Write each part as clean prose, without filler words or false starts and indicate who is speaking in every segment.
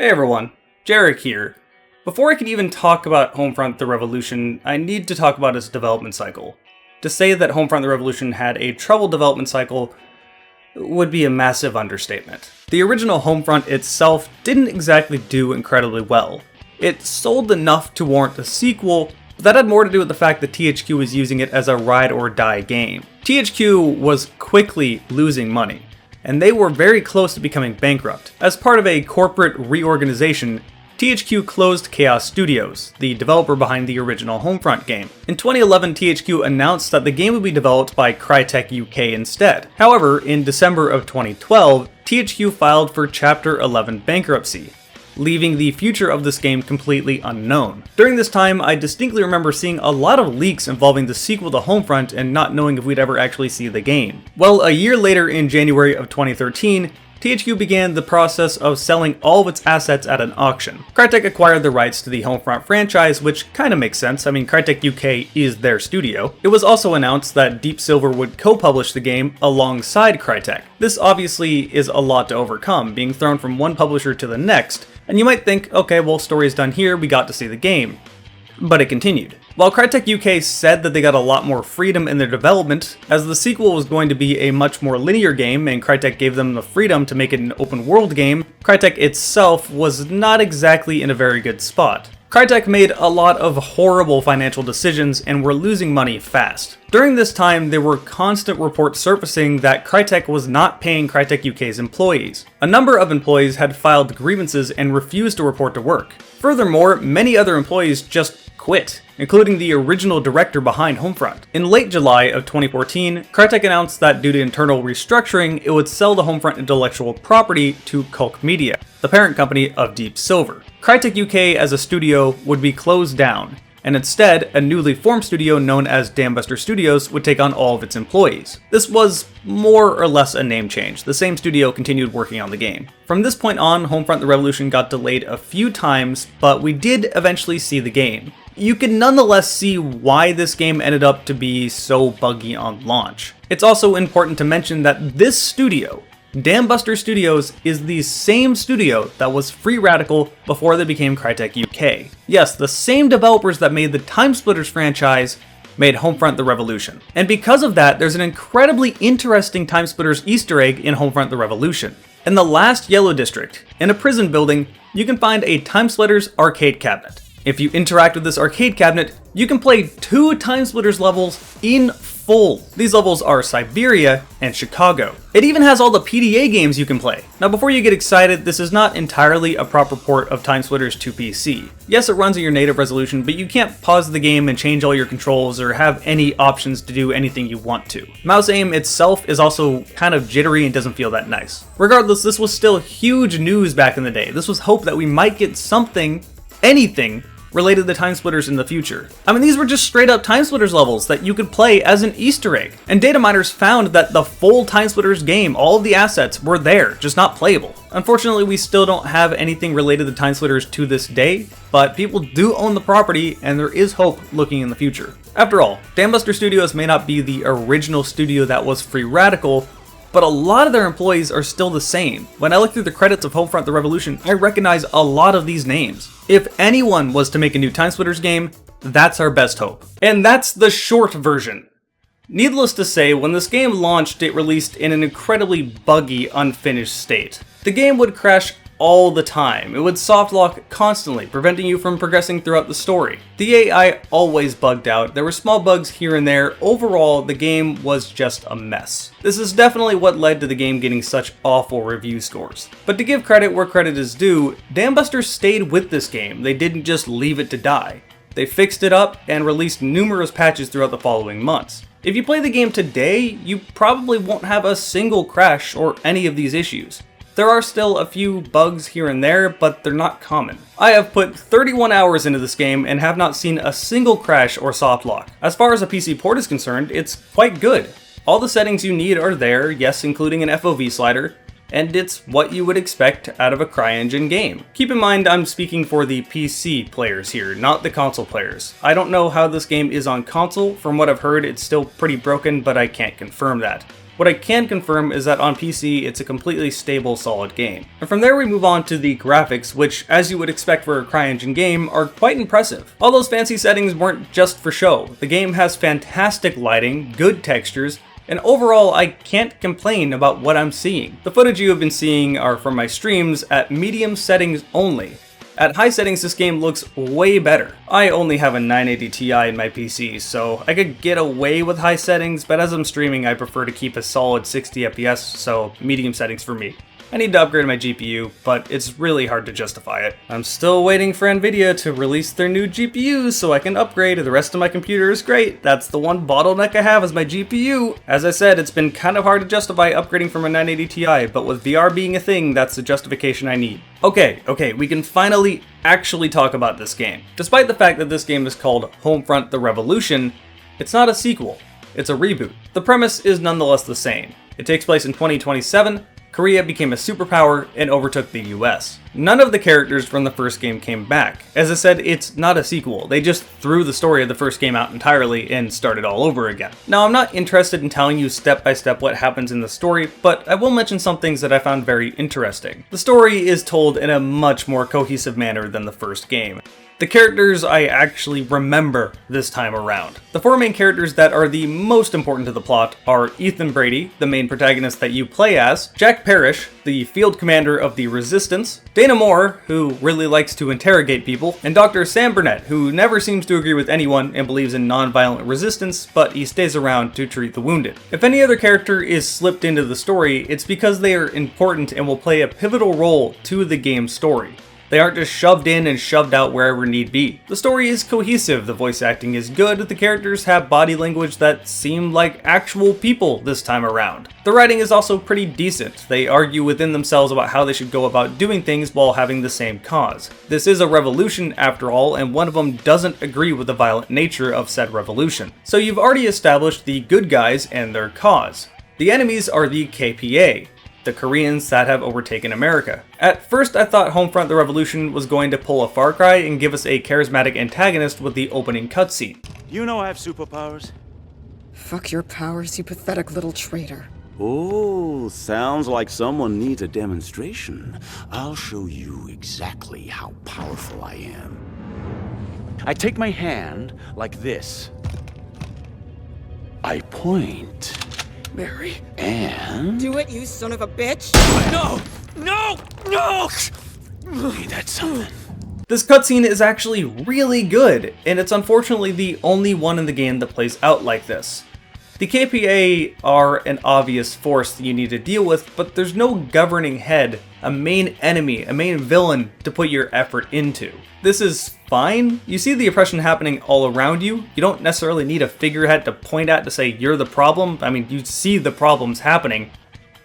Speaker 1: Hey everyone, Jarek here. Before I can even talk about Homefront the Revolution, I need to talk about its development cycle. To say that Homefront the Revolution had a troubled development cycle would be a massive understatement. The original Homefront itself didn't exactly do incredibly well. It sold enough to warrant a sequel, but that had more to do with the fact that THQ was using it as a ride-or-die game. THQ was quickly losing money, and they were very close to becoming bankrupt. As part of a corporate reorganization, THQ closed Chaos Studios, the developer behind the original Homefront game. In 2011, THQ announced that the game would be developed by Crytek UK instead. However, in December of 2012, THQ filed for Chapter 11 bankruptcy, leaving the future of this game completely unknown. During this time, I distinctly remember seeing a lot of leaks involving the sequel to Homefront and not knowing if we'd ever actually see the game. Well, a year later in January of 2013, THQ began the process of selling all of its assets at an auction. Crytek acquired the rights to the Homefront franchise, which kinda makes sense. I mean, Crytek UK is their studio. It was also announced that Deep Silver would co-publish the game alongside Crytek. This obviously is a lot to overcome, being thrown from one publisher to the next, and you might think, okay, well, story's done here, we got to see the game. But it continued. While Crytek UK said that they got a lot more freedom in their development, as the sequel was going to be a much more linear game and Crytek gave them the freedom to make it an open world game, Crytek itself was not exactly in a very good spot. Crytek made a lot of horrible financial decisions and were losing money fast. During this time, there were constant reports surfacing that Crytek was not paying Crytek UK's employees. A number of employees had filed grievances and refused to report to work. Furthermore, many other employees just quit, including the original director behind Homefront. In late July of 2014, Crytek announced that due to internal restructuring, it would sell the Homefront intellectual property to Culk Media, the parent company of Deep Silver. Crytek UK as a studio would be closed down, and instead, a newly formed studio known as Dambuster Studios would take on all of its employees. This was more or less a name change. The same studio continued working on the game. From this point on, Homefront the Revolution got delayed a few times, but we did eventually see the game. You can nonetheless see why this game ended up to be so buggy on launch. It's also important to mention that this studio, Dambuster Studios, is the same studio that was Free Radical before they became Crytek UK. Yes, the same developers that made the Timesplitters franchise made Homefront the Revolution. And because of that, there's an incredibly interesting Timesplitters Easter egg in Homefront the Revolution. In the last Yellow District, in a prison building, you can find a Timesplitters arcade cabinet. If you interact with this arcade cabinet, you can play 2 Timesplitters levels in full. These levels are Siberia and Chicago. It even has all the PDA games you can play. Now before you get excited, this is not entirely a proper port of Timesplitters to PC. Yes, it runs at your native resolution, but you can't pause the game and change all your controls or have any options to do anything you want to. Mouse aim itself is also kind of jittery and doesn't feel that nice. Regardless, this was still huge news back in the day. This was hope that we might get something, anything, related to Timesplitters in the future. I mean, these were just straight up Timesplitters levels that you could play as an Easter egg. And data miners found that the full Timesplitters game, all of the assets were there, just not playable. Unfortunately, we still don't have anything related to Timesplitters to this day, but people do own the property and there is hope looking in the future. After all, Dambuster Studios may not be the original studio that was Free Radical, but a lot of their employees are still the same. When I look through the credits of Homefront the Revolution, I recognize a lot of these names. If anyone was to make a new Timesplitters game, that's our best hope. And that's the short version. Needless to say, when this game launched, it released in an incredibly buggy, unfinished state. The game would crash all the time. It would soft lock constantly, preventing you from progressing throughout the story. The AI always bugged out. There were small bugs here and there. Overall, the game was just a mess. This is definitely what led to the game getting such awful review scores. But to give credit where credit is due, Dambuster stayed with this game. They didn't just leave it to die. They fixed it up and released numerous patches throughout the following months. If you play the game today, you probably won't have a single crash or any of these issues. There are still a few bugs here and there, but they're not common. I have put 31 hours into this game and have not seen a single crash or soft lock. As far as a PC port is concerned, it's quite good. All the settings you need are there, yes, including an FOV slider. and it's what you would expect out of a CryEngine game. Keep in mind I'm speaking for the PC players here, not the console players. I don't know how this game is on console. From what I've heard, it's still pretty broken, but I can't confirm that. What I can confirm is that on PC, it's a completely stable, solid game. And from there we move on to the graphics, which, as you would expect for a CryEngine game, are quite impressive. All those fancy settings weren't just for show. The game has fantastic lighting, good textures, and overall I can't complain about what I'm seeing. The footage you have been seeing are from my streams at medium settings only. At high settings, this game looks way better. I only have a 980 Ti in my PC, so I could get away with high settings, but as I'm streaming, I prefer to keep a solid 60 FPS, so medium settings for me. I need to upgrade my GPU, but it's really hard to justify it. I'm still waiting for Nvidia to release their new GPUs so I can upgrade. The rest of my computer is great. That's the one bottleneck I have is my GPU. As I said, it's been kind of hard to justify upgrading from a 980 Ti, but with VR being a thing, that's the justification I need. Okay, we can finally actually talk about this game. Despite the fact that this game is called Homefront: The Revolution, it's not a sequel, it's a reboot. The premise is nonetheless the same. It takes place in 2027, Korea became a superpower and overtook the US. None of the characters from the first game came back. As I said, it's not a sequel. They just threw the story of the first game out entirely and started all over again. Now, I'm not interested in telling you step by step what happens in the story, but I will mention some things that I found very interesting. The story is told in a much more cohesive manner than the first game. The characters I actually remember this time around. The four main characters that are the most important to the plot are Ethan Brady, the main protagonist that you play as, Jack Parrish, the field commander of the Resistance, Dana Moore, who really likes to interrogate people, and Dr. Sam Burnett, who never seems to agree with anyone and believes in non-violent resistance, but he stays around to treat the wounded. If any other character is slipped into the story, it's because they are important and will play a pivotal role to the game's story. They aren't just shoved in and shoved out wherever need be. The story is cohesive, the voice acting is good, the characters have body language that seem like actual people this time around. The writing is also pretty decent. They argue within themselves about how they should go about doing things while having the same cause. This is a revolution after all, and one of them doesn't agree with the violent nature of said revolution. So you've already established the good guys and their cause. The enemies are the KPA. The Koreans that have overtaken America. At first I thought Homefront: The Revolution was going to pull a Far Cry and give us a charismatic antagonist with the opening cutscene.
Speaker 2: You know I have superpowers.
Speaker 3: Fuck your powers, you pathetic little traitor.
Speaker 2: Oh, sounds like someone needs a demonstration. I'll show you exactly how powerful I am. I take my hand like this. I point.
Speaker 3: Mary.
Speaker 2: And...
Speaker 3: Do it, you son of a bitch!
Speaker 2: No! No! No! Hey, that's something.
Speaker 1: This cutscene is actually really good, and it's unfortunately the only one in the game that plays out like this. The KPA are an obvious force that you need to deal with, but there's no governing head, a main enemy, a main villain to put your effort into. This is fine. You see the oppression happening all around you. You don't necessarily need a figurehead to point at to say you're the problem. I mean, you see the problems happening.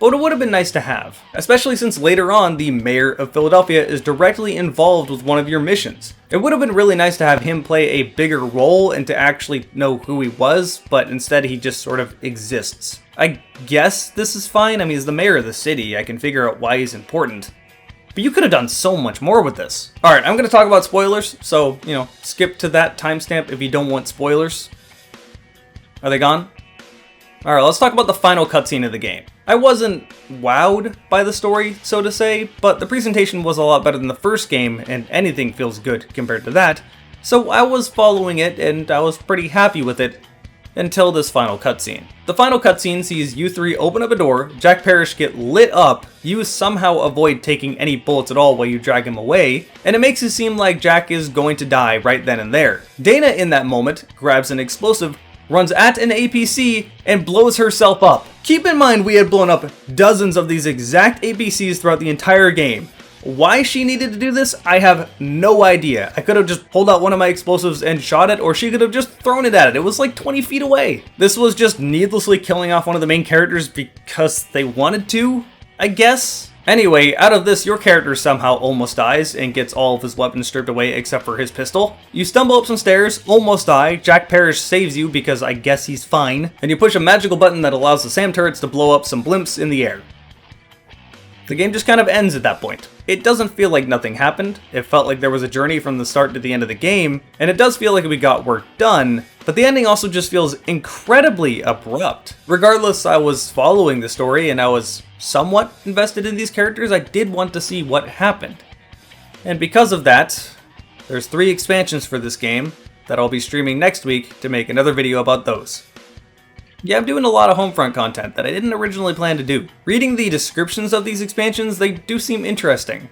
Speaker 1: But it would have been nice to have, especially since later on the mayor of Philadelphia is directly involved with one of your missions. It would have been really nice to have him play a bigger role and to actually know who he was, but instead he just sort of exists. I guess this is fine. I mean, he's the mayor of the city. I can figure out why he's important. But you could have done so much more with this. Alright, I'm going to talk about spoilers, so, skip to that timestamp if you don't want spoilers. Are they gone? Alright, let's talk about the final cutscene of the game. I wasn't wowed by the story, so to say, but the presentation was a lot better than the first game, and anything feels good compared to that, so I was following it, and I was pretty happy with it, until this final cutscene. The final cutscene sees you three open up a door, Jack Parrish get lit up, you somehow avoid taking any bullets at all while you drag him away, and it makes it seem like Jack is going to die right then and there. Dana in that moment grabs an explosive, runs at an APC, and blows herself up. Keep in mind we had blown up dozens of these exact APCs throughout the entire game. Why she needed to do this, I have no idea. I could have just pulled out one of my explosives and shot it, or she could have just thrown it at it. It was like 20 feet away. This was just needlessly killing off one of the main characters because they wanted to, I guess? Anyway, out of this, your character somehow almost dies and gets all of his weapons stripped away except for his pistol. You stumble up some stairs, almost die, Jack Parrish saves you because I guess he's fine, and you push a magical button that allows the SAM turrets to blow up some blimps in the air. The game just kind of ends at that point. It doesn't feel like nothing happened, it felt like there was a journey from the start to the end of the game, and it does feel like we got work done, but the ending also just feels incredibly abrupt. Regardless, I was following the story and I was somewhat invested in these characters. I did want to see what happened. And because of that, there's 3 expansions for this game that I'll be streaming next week to make another video about those. Yeah, I'm doing a lot of Homefront content that I didn't originally plan to do. Reading the descriptions of these expansions, they do seem interesting.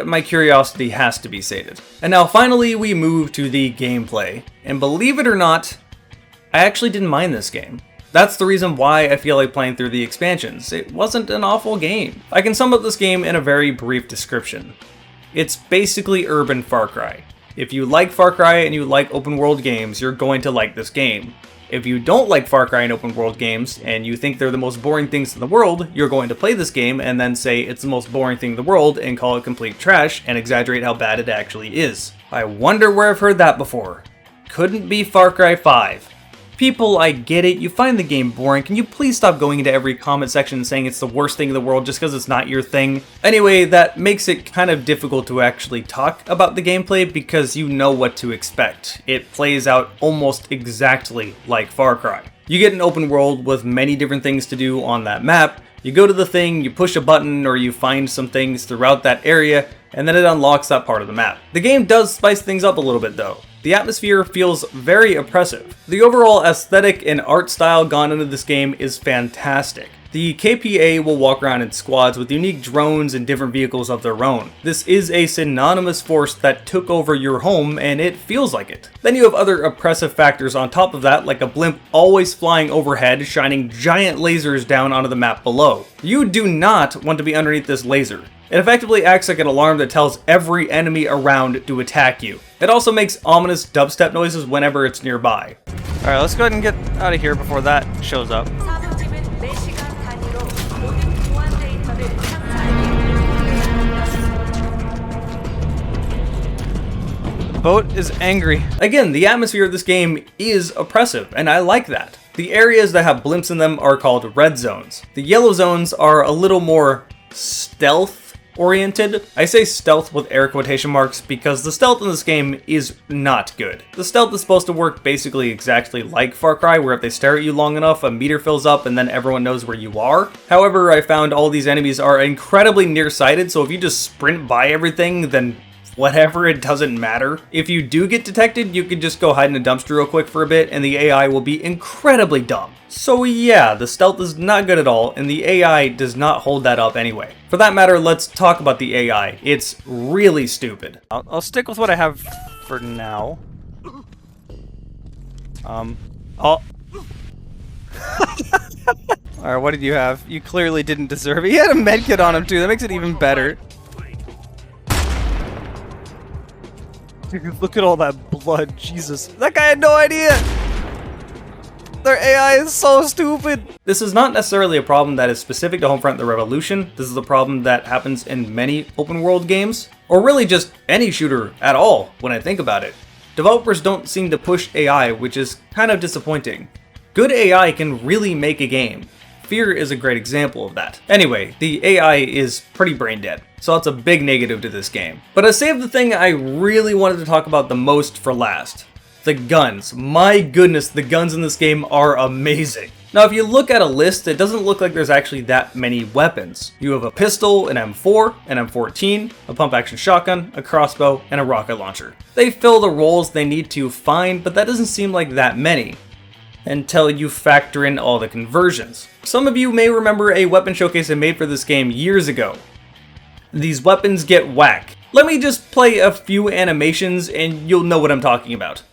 Speaker 1: My curiosity has to be sated. And now finally we move to the gameplay. And believe it or not, I actually didn't mind this game. That's the reason why I feel like playing through the expansions. It wasn't an awful game. I can sum up this game in a very brief description. It's basically urban Far Cry. If you like Far Cry and you like open world games, you're going to like this game. If you don't like Far Cry and open world games, and you think they're the most boring things in the world, you're going to play this game and then say it's the most boring thing in the world and call it complete trash and exaggerate how bad it actually is. I wonder where I've heard that before. Couldn't be Far Cry 5. People, I get it, you find the game boring, can you please stop going into every comment section and saying it's the worst thing in the world just because it's not your thing? Anyway, that makes it kind of difficult to actually talk about the gameplay because you know what to expect. It plays out almost exactly like Far Cry. You get an open world with many different things to do on that map. You go to the thing, you push a button, or you find some things throughout that area, and then it unlocks that part of the map. The game does spice things up a little bit though. The atmosphere feels very oppressive. The overall aesthetic and art style gone into this game is fantastic. The KPA will walk around in squads with unique drones and different vehicles of their own. This is a synonymous force that took over your home, and it feels like it. Then you have other oppressive factors on top of that, like a blimp always flying overhead, shining giant lasers down onto the map below. You do not want to be underneath this laser. It effectively acts like an alarm that tells every enemy around to attack you. It also makes ominous dubstep noises whenever it's nearby. Alright, let's go ahead and get out of here before that shows up. Boat is angry. Again, the atmosphere of this game is oppressive, and I like that. The areas that have blimps in them are called red zones. The yellow zones are a little more stealth oriented. I say stealth with air quotation marks because the stealth in this game is not good. The stealth is supposed to work basically exactly like Far Cry, where if they stare at you long enough, a meter fills up and then everyone knows where you are. However, I found all these enemies are incredibly nearsighted, so if you just sprint by everything, then whatever, it doesn't matter. If you do get detected, you can just go hide in a dumpster real quick for a bit and the AI will be incredibly dumb. So yeah, the stealth is not good at all and the AI does not hold that up anyway. For that matter, let's talk about the AI. It's really stupid. I'll stick with what I have for now. Alright, what did you have? You clearly didn't deserve it. He had a medkit on him too, that makes it even better. Dude, look at all that blood, Jesus. That guy had no idea! Their AI is so stupid! This is not necessarily a problem that is specific to Homefront the Revolution. This is a problem that happens in many open world games, or really just any shooter at all when I think about it. Developers don't seem to push AI, which is kind of disappointing. Good AI can really make a game. Fear is a great example of that. Anyway, the AI is pretty brain dead, so that's a big negative to this game. But I saved the thing I really wanted to talk about the most for last. The guns. My goodness, the guns in this game are amazing. Now, if you look at a list, it doesn't look like there's actually that many weapons. You have a pistol, an M4, an M14, a pump-action shotgun, a crossbow, and a rocket launcher. They fill the roles they need to fine, but that doesn't seem like that many until you factor in all the conversions. Some of you may remember a weapon showcase I made for this game years ago. These weapons get whack. Let me just play a few animations and you'll know what I'm talking about.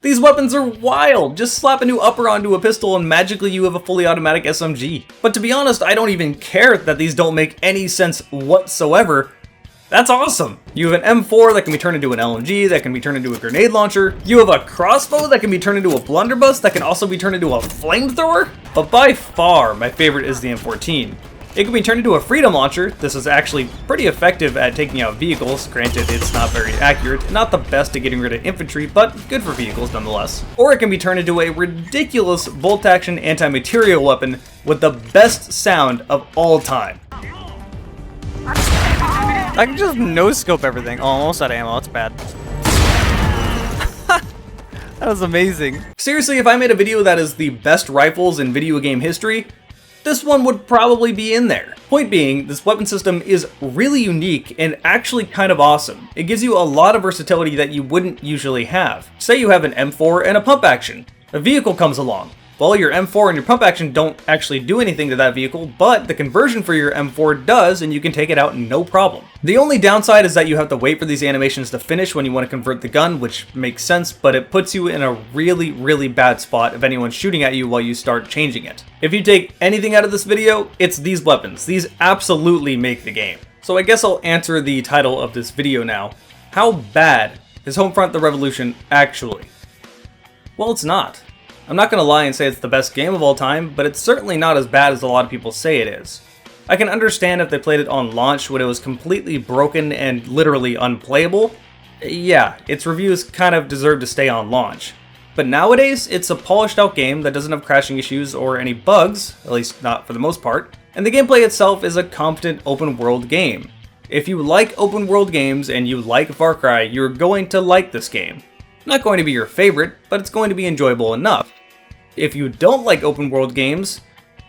Speaker 1: These weapons are wild! Just slap a new upper onto a pistol and magically you have a fully automatic SMG. But to be honest, I don't even care that these don't make any sense whatsoever. That's awesome! You have an M4 that can be turned into an LMG, that can be turned into a grenade launcher. You have a crossbow that can be turned into a blunderbuss, that can also be turned into a flamethrower. But by far, my favorite is the M14. It can be turned into a freedom launcher. This is actually pretty effective at taking out vehicles. Granted, it's not very accurate, not the best at getting rid of infantry, but good for vehicles nonetheless. Or it can be turned into a ridiculous bolt-action anti-material weapon with the best sound of all time. I can just no-scope everything. Oh, almost out of ammo, that's bad. That was amazing. Seriously, if I made a video that is the best rifles in video game history, this one would probably be in there. Point being, this weapon system is really unique and actually kind of awesome. It gives you a lot of versatility that you wouldn't usually have. Say you have an M4 and a pump action. A vehicle comes along. Well, your M4 and your pump action don't actually do anything to that vehicle, but the conversion for your M4 does, and you can take it out no problem. The only downside is that you have to wait for these animations to finish when you want to convert the gun, which makes sense, but it puts you in a really, really bad spot if anyone's shooting at you while you start changing it. If you take anything out of this video, it's these weapons. These absolutely make the game. So I guess I'll answer the title of this video now. How bad is Homefront: The Revolution actually? Well, it's not. I'm not going to lie and say it's the best game of all time, but it's certainly not as bad as a lot of people say it is. I can understand if they played it on launch when it was completely broken and literally unplayable. Yeah, its reviews kind of deserve to stay on launch. But nowadays, it's a polished out game that doesn't have crashing issues or any bugs, at least not for the most part, and the gameplay itself is a competent open world game. If you like open world games and you like Far Cry, you're going to like this game. Not going to be your favorite, but it's going to be enjoyable enough. If you don't like open world games,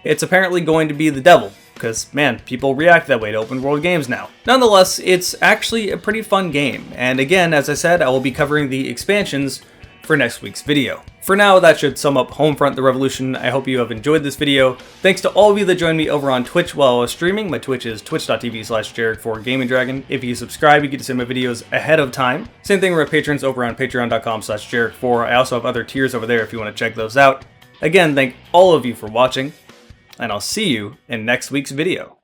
Speaker 1: it's apparently going to be the devil, because man, people react that way to open world games now. Nonetheless, it's actually a pretty fun game, and again, as I said, I will be covering the expansions for next week's video. For now, that should sum up Homefront: The Revolution. I hope you have enjoyed this video. Thanks to all of you that joined me over on Twitch while I was streaming. My Twitch is twitch.tv/JarekTheGamingDragon. If you subscribe, you get to see my videos ahead of time. Same thing with my patrons over on patreon.com/JarekTheGamingDragon. I also have other tiers over there if you want to check those out. Again, thank all of you for watching, and I'll see you in next week's video.